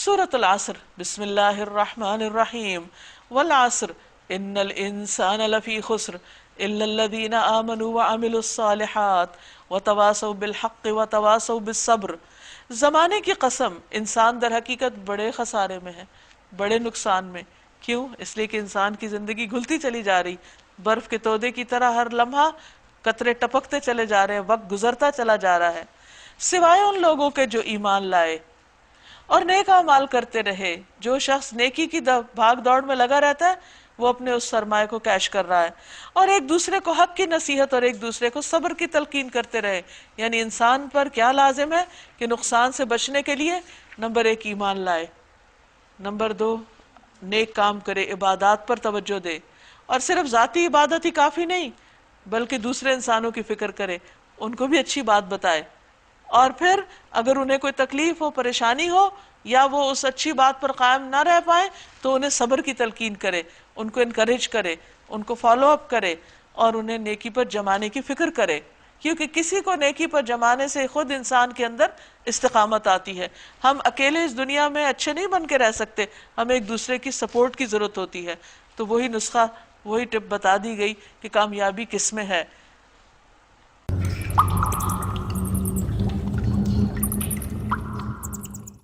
سورۃ العصر، بسم اللہ الرحمن الرحیم، والعصر ان الانسان لفی خسر الا الذین آمنوا وعملوا الصالحات وتواصوا بالحق وتواصوا بالصبر۔ زمانے کی قسم، انسان در حقیقت بڑے خسارے میں ہے، بڑے نقصان میں۔ کیوں؟ اس لیے کہ انسان کی زندگی گھلتی چلی جا رہی، برف کے تودے کی طرح ہر لمحہ قطرے ٹپکتے چلے جا رہے ہیں، وقت گزرتا چلا جا رہا ہے، سوائے ان لوگوں کے جو ایمان لائے اور نیک اعمال کرتے رہے۔ جو شخص نیکی کی بھاگ دوڑ میں لگا رہتا ہے وہ اپنے اس سرمایہ کو کیش کر رہا ہے، اور ایک دوسرے کو حق کی نصیحت اور ایک دوسرے کو صبر کی تلقین کرتے رہے۔ یعنی انسان پر کیا لازم ہے کہ نقصان سے بچنے کے لیے نمبر 1 ایمان لائے، نمبر 2 نیک کام کرے، عبادات پر توجہ دے، اور صرف ذاتی عبادت ہی کافی نہیں بلکہ دوسرے انسانوں کی فکر کرے، ان کو بھی اچھی بات بتائے، اور پھر اگر انہیں کوئی تکلیف ہو، پریشانی ہو، یا وہ اس اچھی بات پر قائم نہ رہ پائے تو انہیں صبر کی تلقین کرے، ان کو انکریج کرے، ان کو فالو اپ کرے، اور انہیں نیکی پر جمانے کی فکر کرے، کیونکہ کسی کو نیکی پر جمانے سے خود انسان کے اندر استقامت آتی ہے۔ ہم اکیلے اس دنیا میں اچھے نہیں بن کے رہ سکتے، ہمیں ایک دوسرے کی سپورٹ کی ضرورت ہوتی ہے۔ تو وہی نسخہ، وہی ٹپ بتا دی گئی کہ کامیابی کس میں ہے۔